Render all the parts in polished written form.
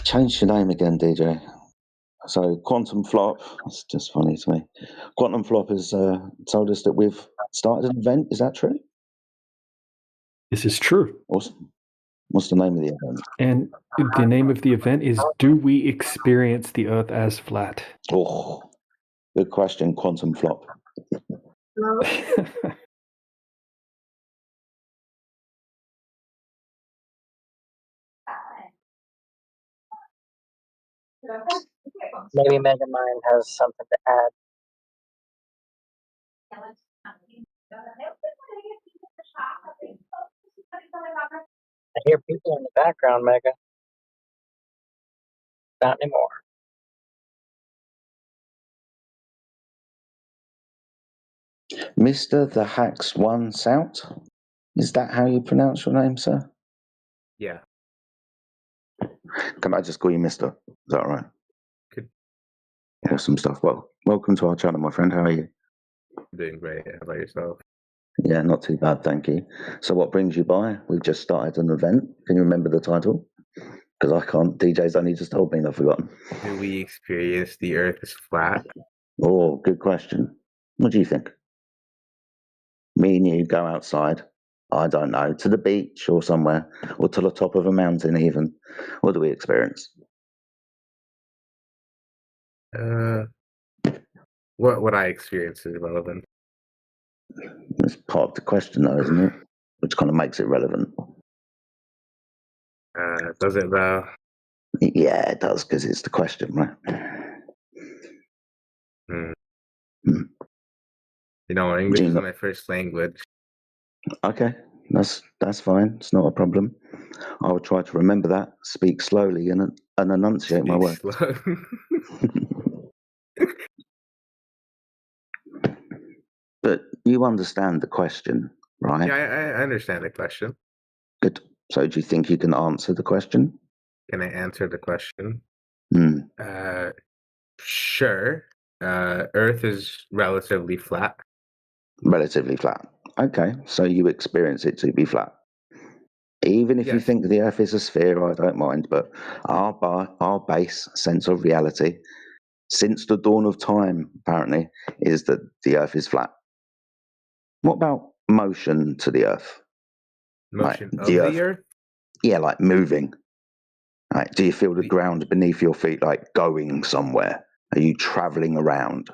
Change your name again, DJ. So Quantum Flop, that's just funny to me. Quantum Flop has told us that we've started an event. Is that true? This is true. Awesome. What's the name of the event? And the name of the event is Do We Experience the Earth as Flat? Oh, good question, Quantum Flop. Maybe Megamind has something to add. I hear people in the background, Mega. Not anymore. Mr. the Hacks One Sout? Is that how you pronounce your name, sir? Yeah. Can I just call you Mr.? Is that all right? Good. Awesome stuff. Well, welcome to our channel, my friend. How are you? Doing great. How about yourself? Yeah, not too bad, thank you. So what brings you by? We've just started an event. Can you remember the title? Because I can't. DJ's only just told me and I've forgotten. Do we experience the Earth as flat? Oh, good question. What do you think? Me and you go outside, I don't know, to the beach or somewhere, or to the top of a mountain even. What do we experience? What I experience is relevant. It's part of the question though, isn't it? Which kind of makes it relevant. Does it though? Yeah, it does, because it's the question, right? You know, English is my first language. Okay, that's fine. It's not a problem. I will try to remember that, speak slowly and enunciate my words. But you understand the question, right? Yeah, I understand the question. Good. So do you think you can answer the question? Can I answer the question? Hmm. Sure. Earth is relatively flat. Relatively flat. Okay, so you experience it to be flat. Even if you Yes. think the Earth is a sphere, I don't mind, but our base sense of reality, since the dawn of time, apparently, is that the Earth is flat. What about motion to the Earth? Motion like of the Earth? Yeah, like moving. Like, do you feel the ground beneath your feet like going somewhere? Are you traveling around?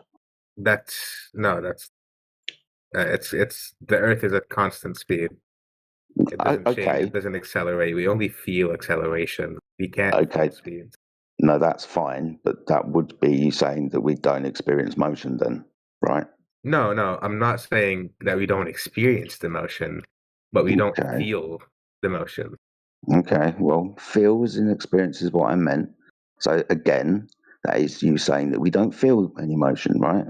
It's the Earth is at constant speed. It doesn't change. It doesn't accelerate. We only feel acceleration. We can't feel speed. No, that's fine, but that would be you saying that we don't experience motion then, right? No, I'm not saying that we don't experience the motion, but we don't feel the motion. Okay, well, feels and experience is what I meant. So again, that is you saying that we don't feel any motion, right?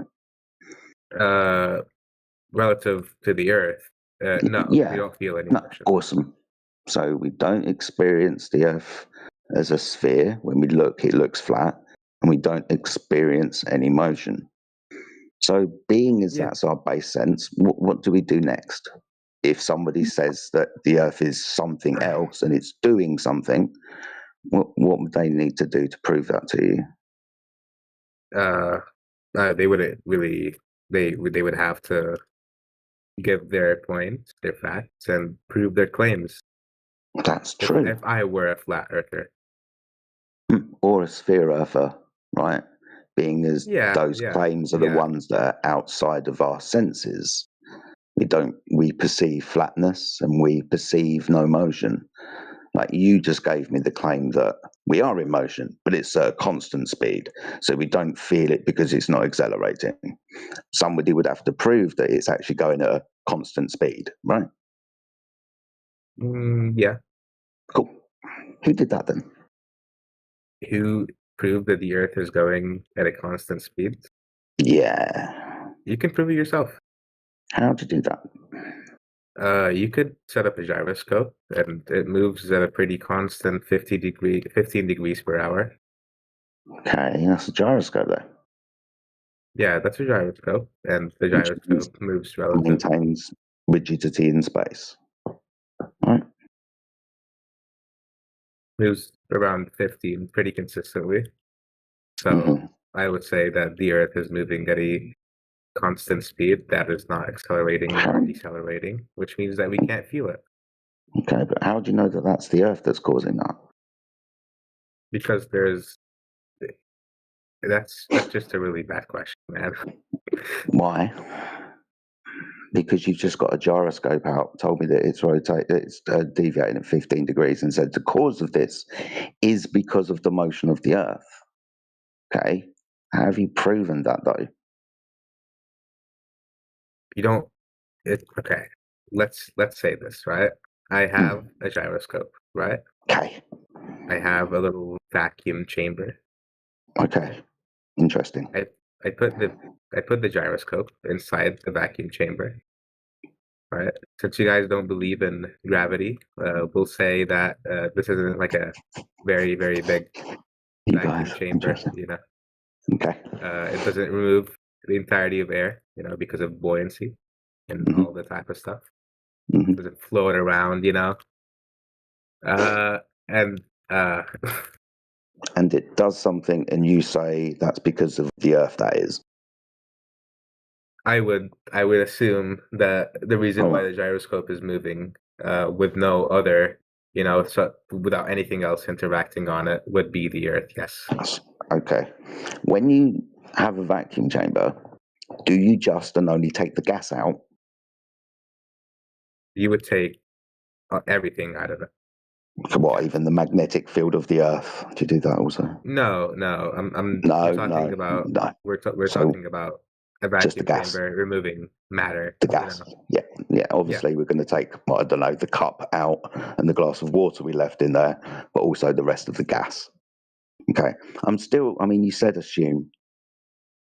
Relative to the Earth, no, we don't feel any motion. Awesome. So we don't experience the Earth as a sphere. When we look, it looks flat, and we don't experience any motion. So being as that's our base sense, what do we do next? If somebody says that the Earth is something else and it's doing something, what would they need to do to prove that to you? They wouldn't really. They would have to give their points, their facts, and prove their claims. That's true. If I were a flat earther. Or a sphere earther, right? Being as those claims are the ones that are outside of our senses. We perceive flatness and we perceive no motion. Like you just gave me the claim that we are in motion, but it's at a constant speed. So we don't feel it because it's not accelerating. Somebody would have to prove that it's actually going at a constant speed, right? Yeah. Cool. Who did that then? Who proved that the Earth is going at a constant speed? Yeah. You can prove it yourself. How to do that? You could set up a gyroscope, and it moves at a pretty constant 15 degrees per hour. Okay, that's a gyroscope there. Yeah, that's a gyroscope, and the gyroscope moves relatively. Maintains rigidity in space. Right. moves around 15 pretty consistently. So I would say that the Earth is moving at a constant speed that is not accelerating nor decelerating, which means that we can't feel it. Okay, but how do you know that that's the Earth that's causing that? Because that's just a really bad question, man. Why? Because you've just got a gyroscope out, told me that it's deviating at 15 degrees, and said the cause of this is because of the motion of the Earth. Okay, how have you proven that though? You don't. Okay. Let's say this, right? I have a gyroscope, right? Okay. I have a little vacuum chamber. Okay. Interesting. I put the gyroscope inside the vacuum chamber. Right. Since you guys don't believe in gravity, we'll say that this isn't like a very, very big vacuum chamber. You know. Okay. It doesn't remove the entirety of air, you know, because of buoyancy and all the type of stuff. It doesn't float around, you know. And and it does something, and you say that's because of the Earth. That is. I would assume that the reason why the gyroscope is moving with no other, you know, so without anything else interacting on it, would be the Earth. Yes. Okay. When you have a vacuum chamber, do you just and only take the gas out? You would take everything out of it. What, even the magnetic field of the Earth? Do you do that also? No. We're talking about we're talking about a vacuum chamber removing matter. The gas. You know? Yeah. Obviously, we're going to take, I don't know, the cup out and the glass of water we left in there, but also the rest of the gas. Okay. I mean, you said assume.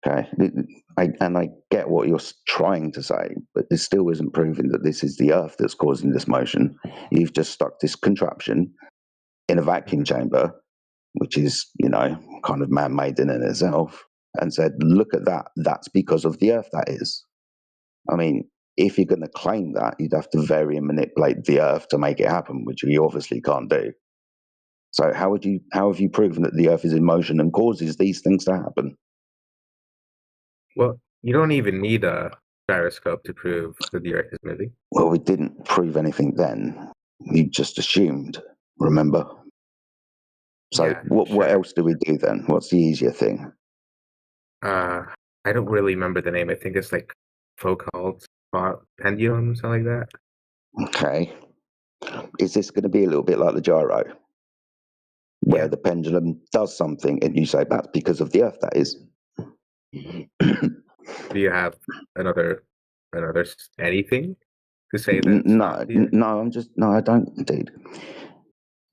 Okay. And I get what you're trying to say, but this still isn't proving that this is the Earth that's causing this motion. You've just stuck this contraption in a vacuum chamber, which is, you know, kind of man-made in itself, and said, look at that. That's because of the Earth, that is. I mean, if you're going to claim that, you'd have to vary and manipulate the Earth to make it happen, which you obviously can't do. So how have you proven that the Earth is in motion and causes these things to happen? Well, you don't even need a gyroscope to prove that the Earth is moving. Well, we didn't prove anything then. You just assumed, remember? So what else do we do then? What's the easier thing? I don't really remember the name. I think it's like Foucault's pendulum, something like that. Okay. Is this going to be a little bit like the gyro? Where the pendulum does something and you say that's because of the Earth, that is. Do you have another anything to say that no, I don't, indeed.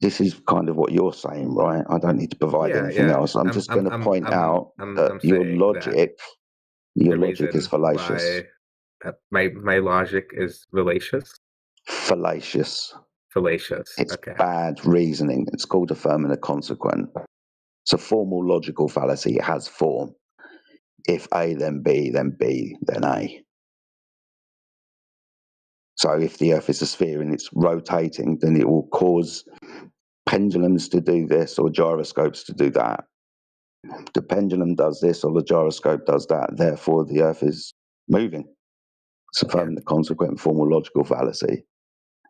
This is kind of what you're saying, right? I don't need to provide anything else. I'm just going to point out that your logic is fallacious. My logic is fallacious. It's okay. bad reasoning. It's called affirming a consequent. It's a formal logical fallacy. It has form. If A, then B, then B, then A. So if the Earth is a sphere and it's rotating, then it will cause pendulums to do this or gyroscopes to do that. The pendulum does this or the gyroscope does that. Therefore, the Earth is moving. It's affirming the consequent formal logical fallacy.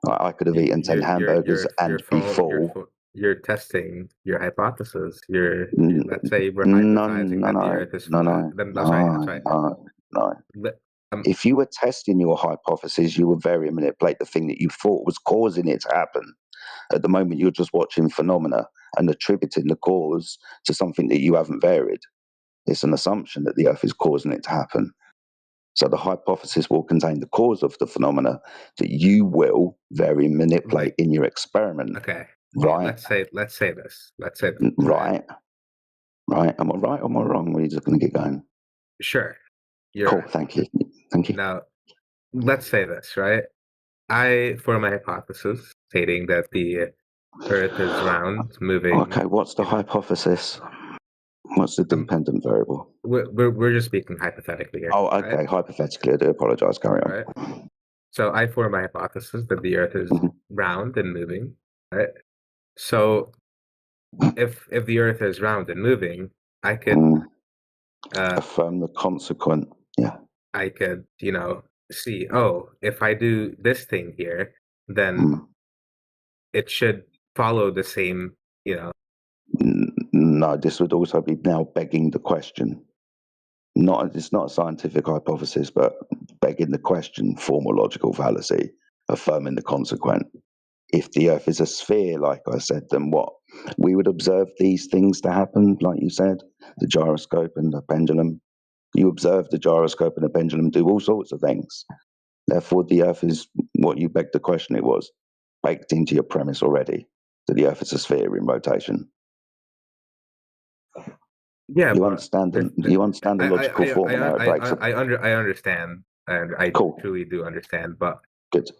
I could have eaten 10 hamburgers and be full. You're testing your hypothesis. Let's say we're hypothesizing that the Earth is flat. No. If you were testing your hypothesis, you would vary and manipulate the thing that you thought was causing it to happen. At the moment, you're just watching phenomena and attributing the cause to something that you haven't varied. It's an assumption that the Earth is causing it to happen. So the hypothesis will contain the cause of the phenomena that you will vary and manipulate in your experiment. Okay. Right. Let's say this. Right. Am I right or am I wrong? We're just going to get going. Sure. Cool. Thank you. Now, let's say this, right? I form a hypothesis stating that the Earth is round, moving. Okay. What's the hypothesis? What's the dependent variable? We're just speaking hypothetically here. Oh, okay. Right? Hypothetically, I do apologize. Carry on. Right? So I form a hypothesis that the Earth is round and moving. Right. So if the Earth is round and moving, I could affirm the consequent. Yeah. I could, see, oh, if I do this thing here, then it should follow the same, No, this would also be now begging the question. It's not a scientific hypothesis, but begging the question, formal logical fallacy, affirming the consequent. If the Earth is a sphere, like I said, then what? We would observe these things to happen, like you said, the gyroscope and the pendulum. You observe the gyroscope and the pendulum do all sorts of things. Therefore, the Earth is what you begged the question it was, baked into your premise already, that the Earth is a sphere in rotation. Yeah, you but understand the logical form and how it breaks it. I understand, and I truly do understand. But good,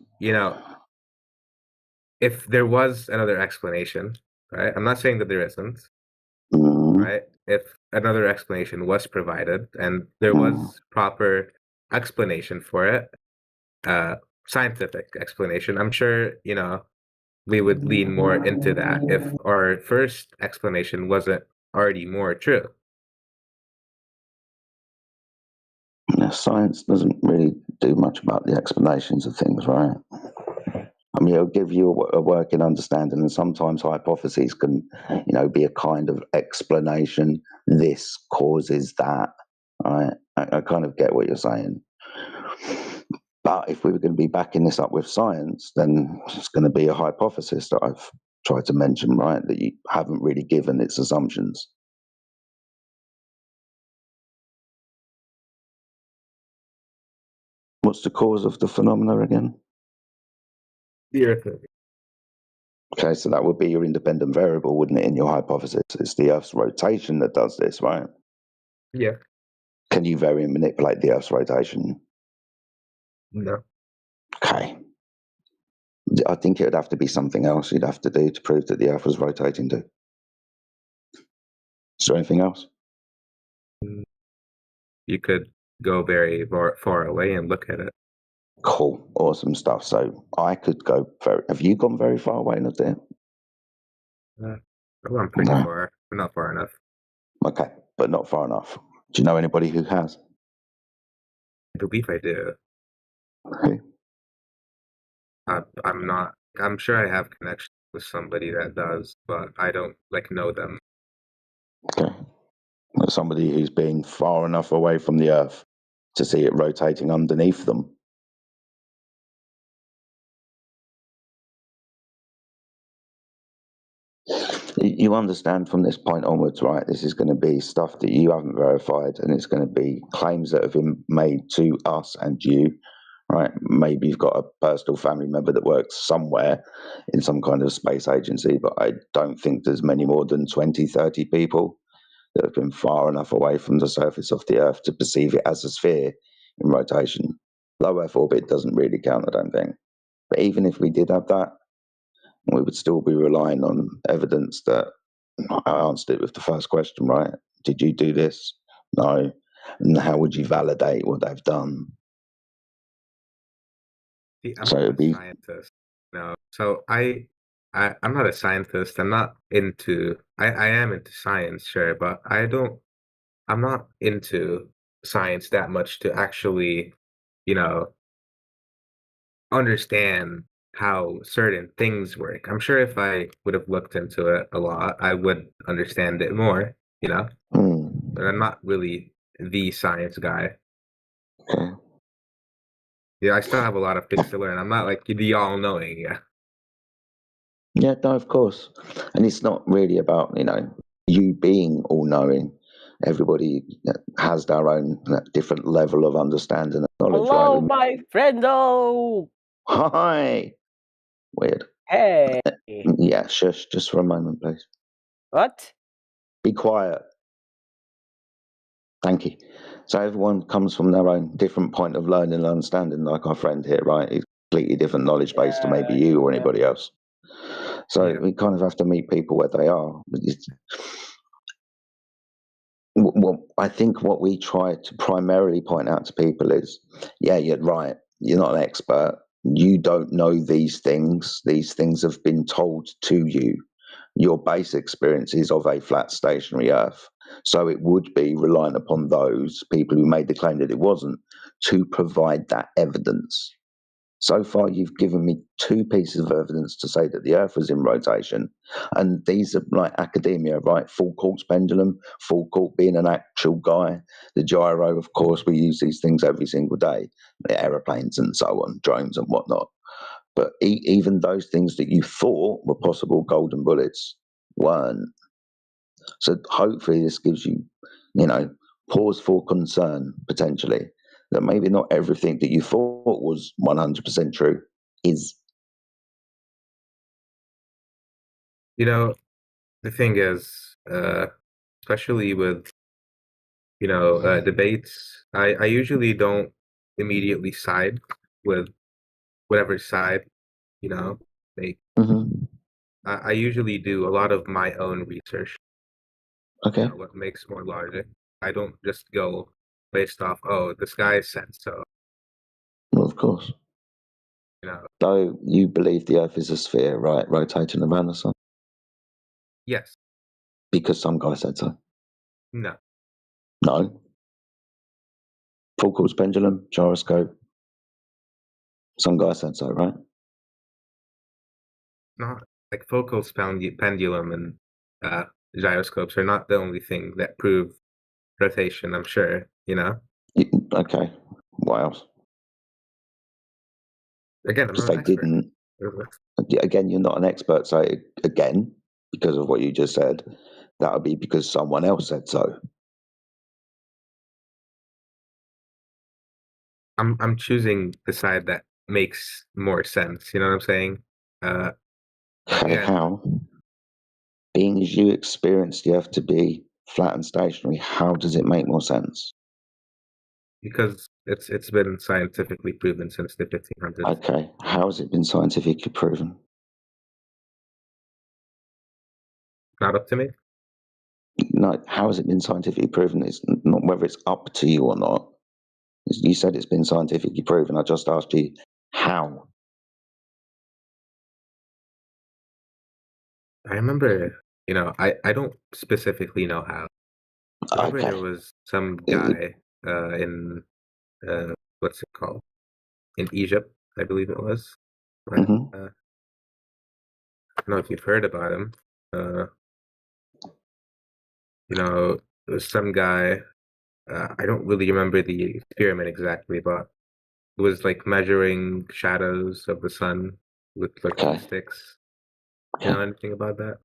if there was another explanation, right? I'm not saying that there isn't, right? If another explanation was provided and there was proper explanation for it, scientific explanation, I'm sure we would lean more into that if our first explanation wasn't already more true. Science doesn't really do much about the explanations of things, right? I mean, it'll give you a working understanding, and sometimes hypotheses can, be a kind of explanation. This causes that, right? I kind of get what you're saying. But if we were going to be backing this up with science, then it's going to be a hypothesis that I've tried to mention, right? That you haven't really given its assumptions. What's the cause of the phenomena again? The Earth. Okay, so that would be your independent variable, wouldn't it, in your hypothesis? It's the Earth's rotation that does this, right? Yeah. Can you vary and manipulate the Earth's rotation? No. Okay. I think it would have to be something else you'd have to do to prove that the Earth was rotating too. Is there anything else? You could go very far away and look at it. Cool. Awesome stuff. So I could go have you gone very far away, not there? I'm pretty far, but not far enough. Okay, but not far enough. Do you know anybody who has? I believe I do. Who? I'm sure I have connection with somebody that does, but I don't know them. Okay. Somebody who's been far enough away from the Earth to see it rotating underneath them. You understand from this point onwards, right? This is going to be stuff that you haven't verified, and it's going to be claims that have been made to us and you, right? Maybe you've got a personal family member that works somewhere in some kind of space agency, but I don't think there's many more than 20, 30 people that have been far enough away from the surface of the Earth to perceive it as a sphere in rotation. Low Earth orbit doesn't really count, I don't think. But even if we did have that, we would still be relying on evidence that I answered it with the first question, right? Did you do this? No. And how would you validate what they've done? See, I'm not a scientist. No. So I'm not a scientist. I'm not into I am into science, sure, but I'm not into science that much to actually, understand how certain things work. I'm sure if I would have looked into it a lot, I would understand it more, But I'm not really the science guy. Okay. Yeah, I still have a lot of things to learn. I'm not like the all-knowing, yeah. Yeah, no, of course. And it's not really about, you being all-knowing. Everybody has their own different level of understanding and knowledge. Hello, right? my friendo. Hi. Weird. Hey. Yeah, shush, just for a moment, please. What? Be quiet. Thank you. So everyone comes from their own different point of learning and understanding, like our friend here, right? He's completely different knowledge base to maybe you or anybody else. So we kind of have to meet people where they are. Well, I think what we try to primarily point out to people is, yeah, you're right. You're not an expert. You don't know these things. These things have been told to you, your base experience is of a flat stationary Earth. So it would be reliant upon those people who made the claim that it wasn't to provide that evidence. So far, you've given me two pieces of evidence to say that the Earth was in rotation, and these are like academia, right? Full quartz pendulum, full quartz being an actual guy, the gyro, of course, we use these things every single day, aeroplanes and so on, drones and whatnot. But even those things that you thought were possible golden bullets weren't. So hopefully this gives you, pause for concern, potentially, that maybe not everything that you thought was 100% true is. The thing is, especially with, debates, I usually don't immediately side with whatever side, they. I usually do a lot of my own research. Okay. What makes more logic. I don't just go based off, this guy said so. Well, of course. So you believe the Earth is a sphere, right, rotating around the sun? Yes. Because some guy said so? No. No? Full quartz pendulum, gyroscope. Some guy said so, right? Not like focal pendulum and gyroscopes are not the only thing that prove rotation, I'm sure, Okay. What else? Again, I'm Because not they an expert. didn't. Again, you're not an expert, so again, because of what you just said, that would be because someone else said so. I'm choosing the side that makes more sense. You know what I'm saying? Okay, how? Being as you experienced the Earth to be flat and stationary, how does it make more sense? Because it's been scientifically proven since the 1500s. Okay, how has it been scientifically proven? Not up to me. No, how has it been scientifically proven? It's not whether it's up to you or not. You said it's been scientifically proven. I just asked you how. I remember, I don't specifically know how. I remember Okay. there was some guy in what's it called? In Egypt, I believe it was. I don't know if you've heard about him. There was some guy. I don't really remember the experiment exactly, but it was like measuring shadows of the sun with like two sticks. You know anything about that?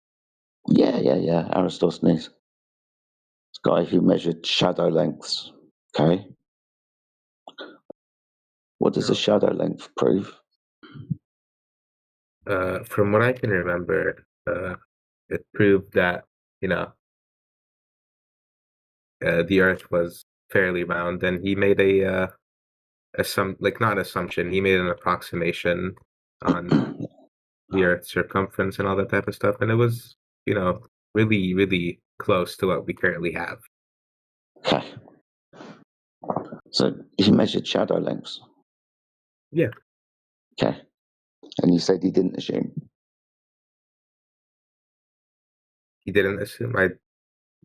Yeah. Aristosthenes. This guy who measured shadow lengths. Okay. What does a shadow length prove? From what I can remember, it proved that the Earth was fairly round, and he made not an assumption. He made an approximation on the Earth's circumference and all that type of stuff, and it was really really close to what we currently have. Okay. So he measured shadow lengths. Yeah. Okay. And you said he didn't assume. He didn't assume. I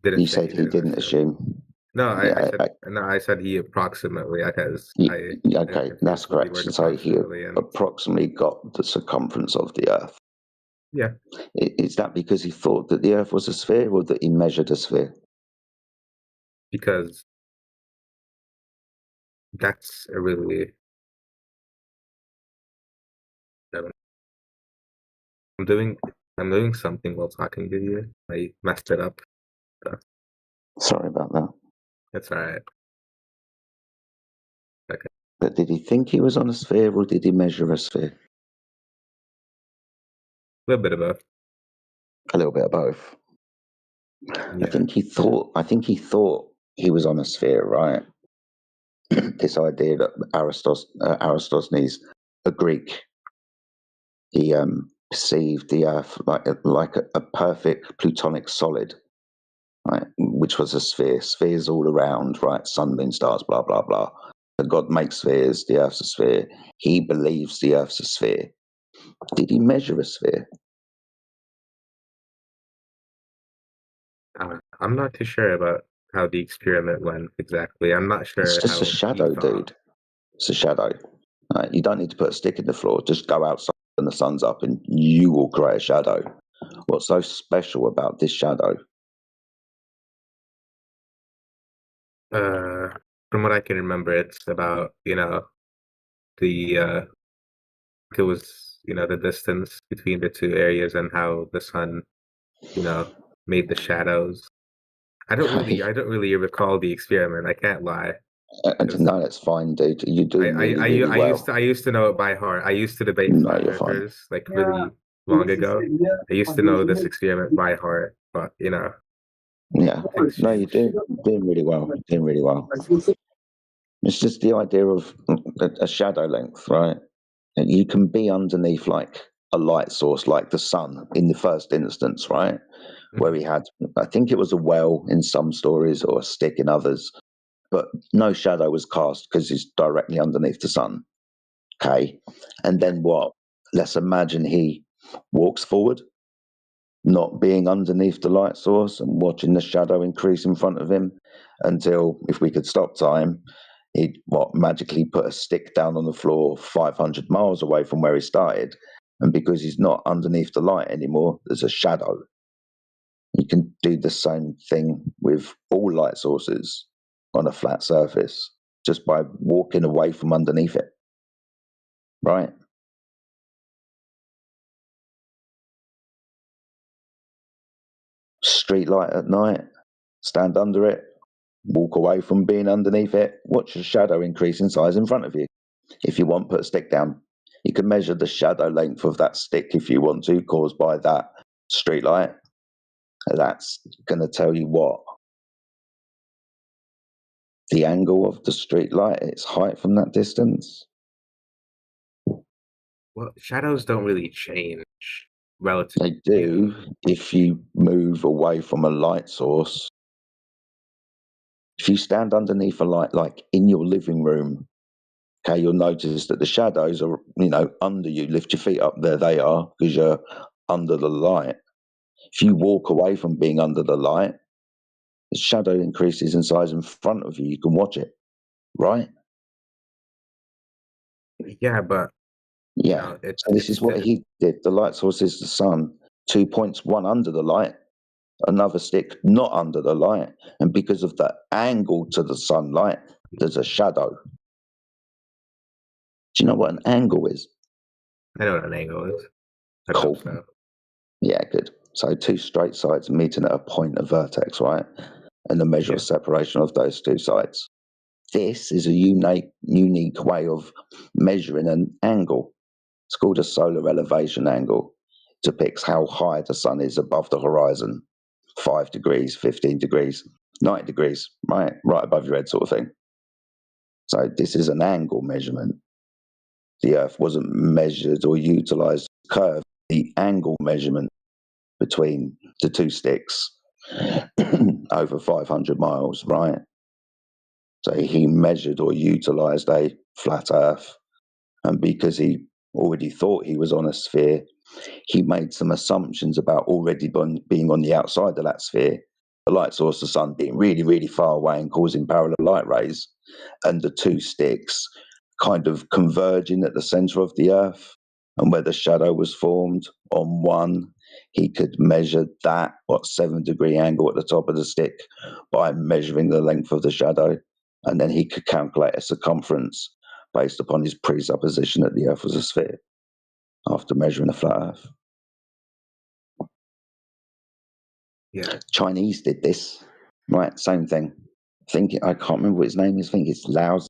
didn't. You say said he didn't assume. No, I said he approximately. Okay, that's correct. So he approximately got the circumference of the Earth. Yeah. Is that because he thought that the Earth was a sphere, or that he measured a sphere? Because that's a really. I'm doing something while talking to you. I messed it up. So. Sorry about that. That's all right. Okay. But did he think he was on a sphere, or did he measure a sphere? A little bit of both. A little bit of both. Yeah. I think he thought he was on a sphere, right? This idea that Aristosthenes, a Greek, he perceived the Earth like a perfect plutonic solid, right? Which was a sphere. Spheres all around, right? Sun, moon, stars, blah blah blah. But God makes spheres. The Earth's a sphere. He believes the Earth's a sphere. Did he measure a sphere? I'm not too sure about how the experiment went exactly. I'm not sure It's just a how he shadow, thought. dude. It's a shadow. You don't need to put a stick in the floor. Just go outside when the sun's up and you will create a shadow. What's so special about this shadow? From what I can remember, it's about, the it was, the distance between the two areas and how the sun, you know, made the shadows. I don't really recall the experiment. I can't lie. 'Cause No, that's fine, dude. You're doing really, really well. I used to know it by heart. I used to debate No, flat you're fine. earthers like really long ago. I used to know this experiment by heart, but Yeah. things No, you're change. doing really well. Doing really well. It's just the idea of a shadow length, right? And you can be underneath like a light source, like the sun in the first instance, right? Where he had, I think it was a well in some stories or a stick in others, but no shadow was cast because he's directly underneath the sun. Okay. And then what? Let's imagine he walks forward, not being underneath the light source and watching the shadow increase in front of him until, if we could stop time, he'd magically put a stick down on the floor 500 miles away from where he started. And because he's not underneath the light anymore, there's a shadow. You can do the same thing with all light sources on a flat surface just by walking away from underneath it. Right? Street light at night, stand under it, walk away from being underneath it, watch the shadow increase in size in front of you. If you want, put a stick down. You can measure the shadow length of that stick if you want to, caused by that street light. That's going to tell you what? The angle of the street light, its height from that distance. Well, shadows don't really change relative. They do if you move away from a light source. If you stand underneath a light, like in your living room, okay, you'll notice that the shadows are, under you. Lift your feet up, there they are, because you're under the light. If you walk away from being under the light, the shadow increases in size in front of you. You can watch it, right? Yeah, but Yeah. So this is what he did. The light source is the sun. 2 points, one under the light, another stick not under the light, and because of the angle to the sunlight, there's a shadow. Do you know what an angle is? I know what an angle is. Cool. So. Yeah, good. So two straight sides meeting at a point of vertex, right? And the measure of separation of those two sides. This is a unique way of measuring an angle. It's called a solar elevation angle. It depicts how high the sun is above the horizon. 5 degrees, 15 degrees, 90 degrees, right above your head sort of thing. So this is an angle measurement. The Earth wasn't measured or utilized curve, the angle measurement between the two sticks over 500 miles, right? So he measured or utilized a flat Earth. And because he already thought he was on a sphere, he made some assumptions about already being on the outside of that sphere, the light source, the sun, being really, really far away and causing parallel light rays, and the two sticks kind of converging at the center of the Earth. And where the shadow was formed on one, he could measure that, 7-degree angle at the top of the stick, by measuring the length of the shadow. And then he could calculate a circumference based upon his presupposition that the Earth was a sphere after measuring a flat Earth. Yeah. Chinese did this, right? Same thing. I can't remember what his name is. I think it's Laos.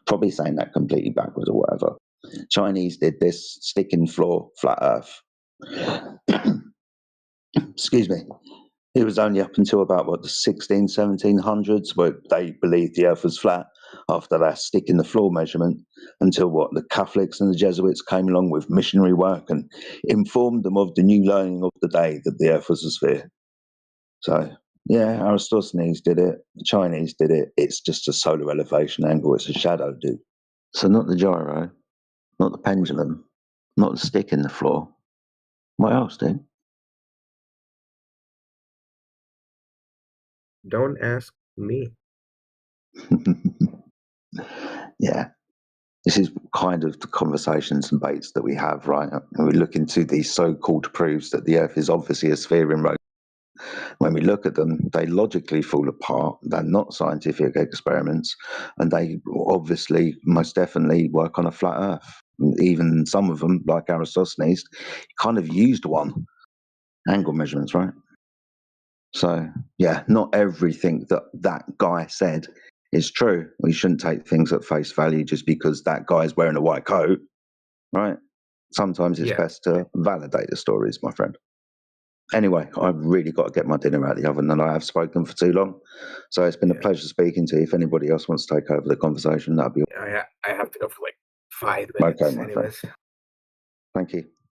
Probably saying that completely backwards or whatever. Chinese did this, stick in floor, flat Earth. Excuse me. It was only up until about the 1700s where they believed the Earth was flat after that stick in the floor measurement, until the Catholics and the Jesuits came along with missionary work and informed them of the new learning of the day that the Earth was a sphere. So, yeah, Aristophanes did it. The Chinese did it. It's just a solar elevation angle. It's a shadow, dude. So not the gyro, not the pendulum, not the stick in the floor. What else, dude? Don't ask me. Yeah. This is kind of the conversations and debates that we have, right? And we look into these so-called proofs that the Earth is obviously a sphere in rotation. When we look at them, they logically fall apart. They're not scientific experiments, and they obviously, most definitely, work on a flat Earth. Even some of them, like Aristophanes, kind of used one angle measurements, right? So, yeah, not everything that that guy said is true. We shouldn't take things at face value just because that guy's wearing a white coat, right? Sometimes it's best to validate the stories, my friend. Anyway, I've really got to get my dinner out of the oven, and I have spoken for too long. So it's been a pleasure speaking to you. If anybody else wants to take over the conversation, that'd be. I have to go for like 5 minutes. Okay, my anyways. friend. Thank you.